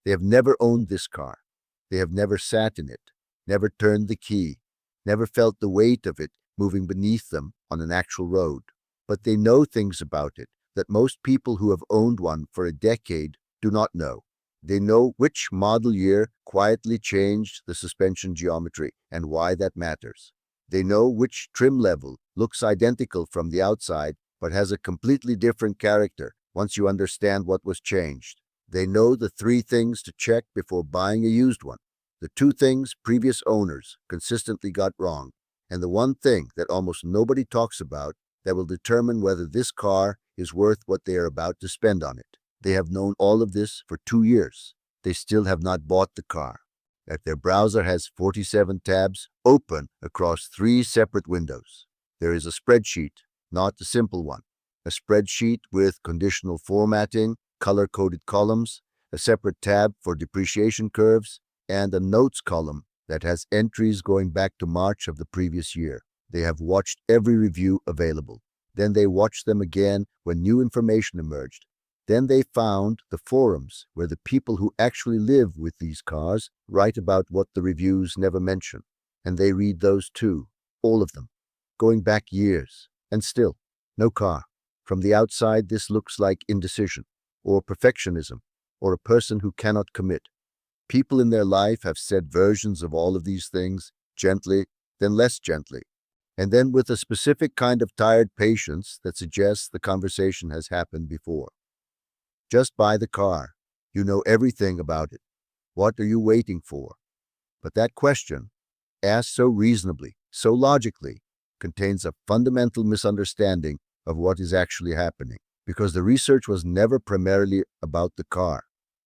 They have never owned this car. They have never sat in it, never turned the key, never felt the weight of it moving beneath them on an actual road. But they know things about it that most people who have owned one for a decade do not know. They know which model year quietly changed the suspension geometry and why that matters. They know which trim level looks identical from the outside but has a completely different character once you understand what was changed. They know the 3 things to check before buying a used one, the 2 things previous owners consistently got wrong, and the 1 thing that almost nobody talks about that will determine whether this car is worth what they are about to spend on it. They have known all of this for 2 years. They still have not bought the car. That their browser has 47 tabs open across 3 separate windows. There is a spreadsheet, not a simple one. A spreadsheet with conditional formatting, color-coded columns, a separate tab for depreciation curves, and a notes column that has entries going back to March of the previous year. They have watched every review available. Then they watched them again when new information emerged. Then they found the forums where the people who actually live with these cars write about what the reviews never mention. And they read those too, all of them, going back years. And still, no car. From the outside, this looks like indecision, or perfectionism, or a person who cannot commit. People in their life have said versions of all of these things, gently, then less gently, and then with a specific kind of tired patience that suggests the conversation has happened before. Just buy the car. You know everything about it. What are you waiting for? But that question, asked so reasonably, so logically, contains a fundamental misunderstanding of what is actually happening, because the research was never primarily about the car.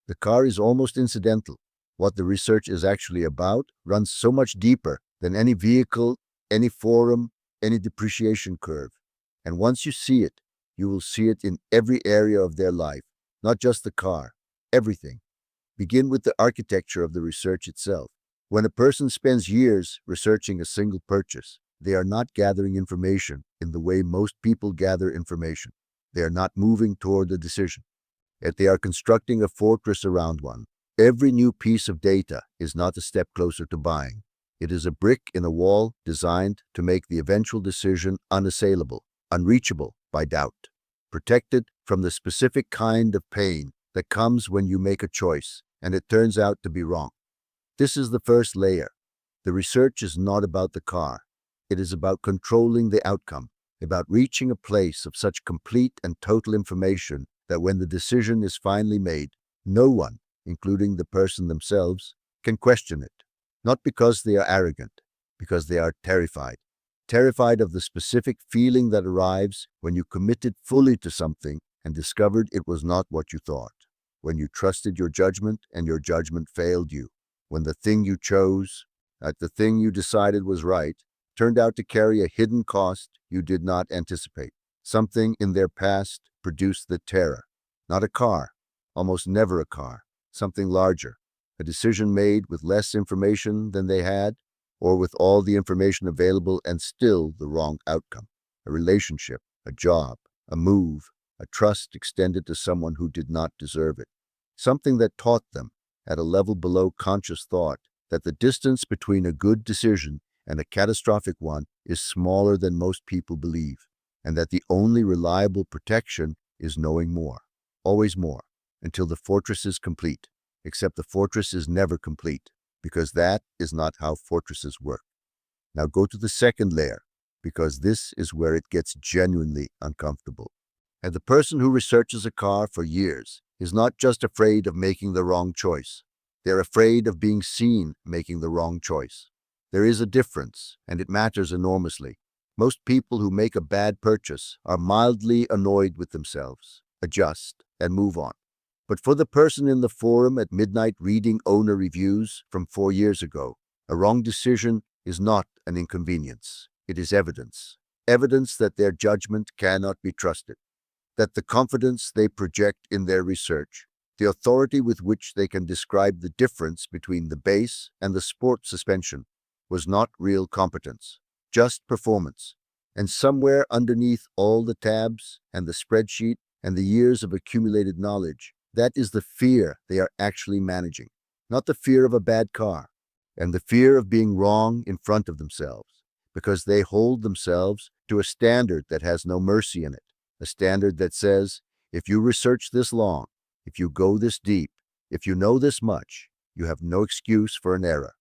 The car is almost incidental. What the research is actually about runs so much deeper than any vehicle, any forum, any depreciation curve. And once you see it, you will see it in every area of their life, not just the car, everything. Begin with the architecture of the research itself. When a person spends years researching a single purchase, they are not gathering information in the way most people gather information. They are not moving toward a decision. Yet they are constructing a fortress around one. Every new piece of data is not a step closer to buying. It is a brick in a wall designed to make the eventual decision unassailable, unreachable by doubt, protected from the specific kind of pain that comes when you make a choice and it turns out to be wrong. This is the first layer. The research is not about the car. It is about controlling the outcome, about reaching a place of such complete and total information that when the decision is finally made, no one, including the person themselves, can question it. Not because they are arrogant, because they are terrified. Terrified of the specific feeling that arrives when you committed fully to something and discovered it was not what you thought. When you trusted your judgment and your judgment failed you. When the thing you chose, the thing you decided was right, turned out to carry a hidden cost you did not anticipate. Something in their past produced the terror. Not a car, almost never a car, something larger. A decision made with less information than they had, or with all the information available and still the wrong outcome. A relationship, a job, a move, a trust extended to someone who did not deserve it. Something that taught them, at a level below conscious thought, that the distance between a good decision and a catastrophic one is smaller than most people believe, and that the only reliable protection is knowing more, always more, until the fortress is complete. Except the fortress is never complete, because that is not how fortresses work. Now go to the second layer, because this is where it gets genuinely uncomfortable. And the person who researches a car for years is not just afraid of making the wrong choice. They're afraid of being seen making the wrong choice. There is a difference, and it matters enormously. Most people who make a bad purchase are mildly annoyed with themselves, adjust, and move on. But for the person in the forum at midnight reading owner reviews from 4 years ago, a wrong decision is not an inconvenience. It is evidence. Evidence that their judgment cannot be trusted. That the confidence they project in their research, the authority with which they can describe the difference between the base and the sport suspension, was not real competence, just performance. And somewhere underneath all the tabs and the spreadsheet and the years of accumulated knowledge, That is the fear they are actually managing, not the fear of a bad car, and the fear of being wrong in front of themselves, because they hold themselves to a standard that has no mercy in it, a standard that says, if you research this long, if you go this deep, if you know this much, you have no excuse for an error.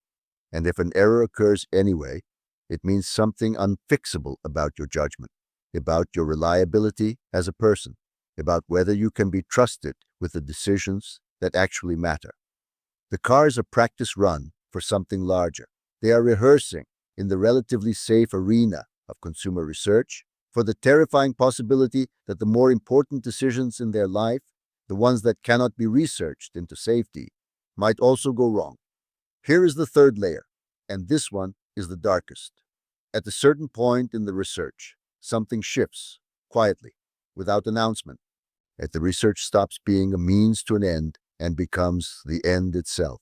And if an error occurs anyway, it means something unfixable about your judgment, about your reliability as a person, about whether you can be trusted with the decisions that actually matter. The car is a practice run for something larger. They are rehearsing in the relatively safe arena of consumer research for the terrifying possibility that the more important decisions in their life, the ones that cannot be researched into safety, might also go wrong. Here is the third layer, and this one is the darkest. At a certain point in the research, something shifts, quietly, without announcement. The research stops being a means to an end and becomes the end itself.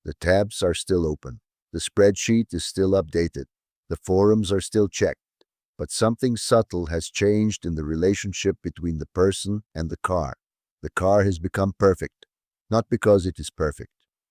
The tabs are still open. The spreadsheet is still updated. The forums are still checked. But something subtle has changed in the relationship between the person and the car. The car has become perfect, not because it is perfect,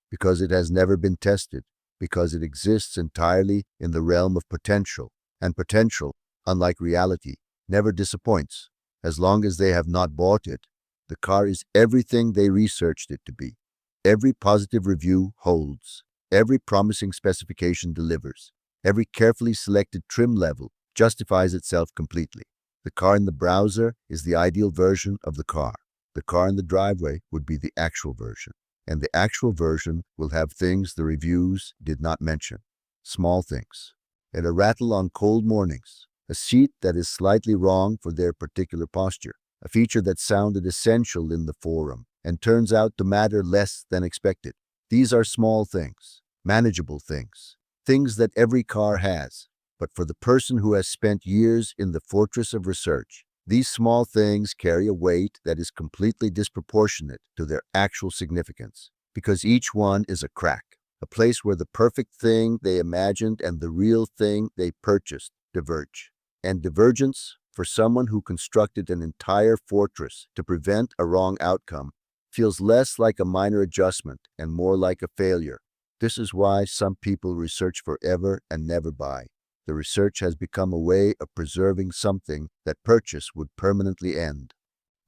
because it has never been tested, because it exists entirely in the realm of potential, and potential, unlike reality, never disappoints. As long as they have not bought it, the car is everything they researched it to be. Every positive review holds. Every promising specification delivers. Every carefully selected trim level justifies itself completely. The car in the browser is the ideal version of the car. The car in the driveway would be the actual version. And the actual version will have things the reviews did not mention. Small things. And a rattle on cold mornings. A seat that is slightly wrong for their particular posture. A feature that sounded essential in the forum and turns out to matter less than expected. These are small things, manageable things, things that every car has. But for the person who has spent years in the fortress of research, these small things carry a weight that is completely disproportionate to their actual significance, because each one is a crack, a place where the perfect thing they imagined and the real thing they purchased diverge. And divergence, for someone who constructed an entire fortress to prevent a wrong outcome, feels less like a minor adjustment and more like a failure. This is why some people research forever and never buy. The research has become a way of preserving something that purchase would permanently end.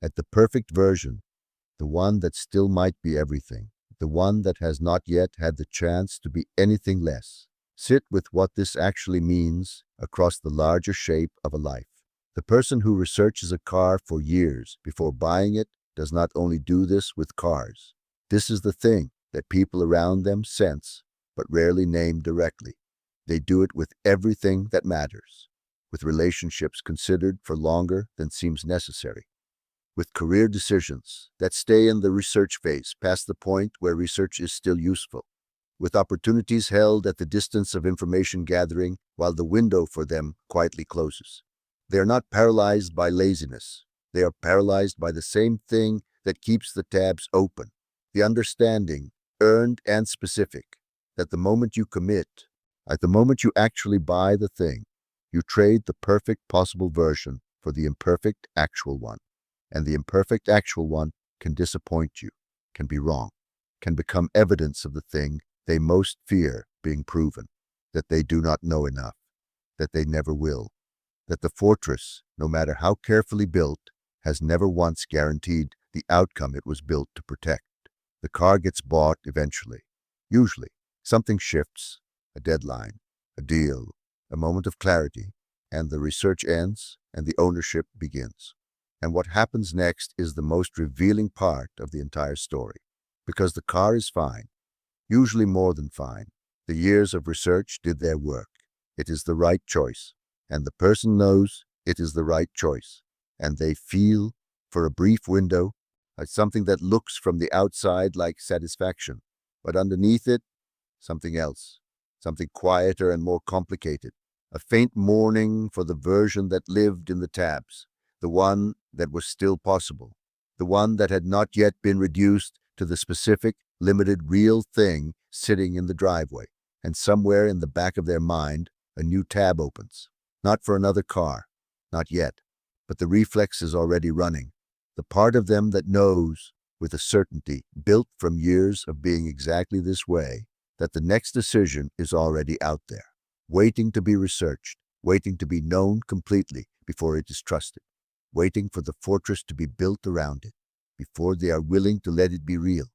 At the perfect version, the one that still might be everything, the one that has not yet had the chance to be anything less. Sit with what this actually means across the larger shape of a life. The person who researches a car for years before buying it does not only do this with cars. This is the thing that people around them sense, but rarely name directly. They do it with everything that matters, with relationships considered for longer than seems necessary, with career decisions that stay in the research phase past the point where research is still useful, with opportunities held at the distance of information gathering while the window for them quietly closes. They are not paralyzed by laziness. They are paralyzed by the same thing that keeps the tabs open, the understanding, earned and specific, that the moment you commit, at the moment you actually buy the thing, you trade the perfect possible version for the imperfect actual one. And the imperfect actual one can disappoint you, can be wrong, can become evidence of the thing they most fear being proven, that they do not know enough, that they never will, that the fortress, no matter how carefully built, has never once guaranteed the outcome it was built to protect. The car gets bought eventually. Usually, something shifts, a deadline, a deal, a moment of clarity, and the research ends and the ownership begins. And what happens next is the most revealing part of the entire story, because the car is fine, usually more than fine. The years of research did their work. It is the right choice, and the person knows it is the right choice, and they feel, for a brief window, something that looks from the outside like satisfaction, but underneath it, something else, something quieter and more complicated, a faint mourning for the version that lived in the tabs, the one that was still possible, the one that had not yet been reduced to the specific, limited, real thing sitting in the driveway. And somewhere in the back of their mind, a new tab opens. Not for another car, not yet, but the reflex is already running. The part of them that knows with a certainty built from years of being exactly this way, that the next decision is already out there, waiting to be researched, waiting to be known completely before it is trusted, waiting for the fortress to be built around it, before they are willing to let it be real.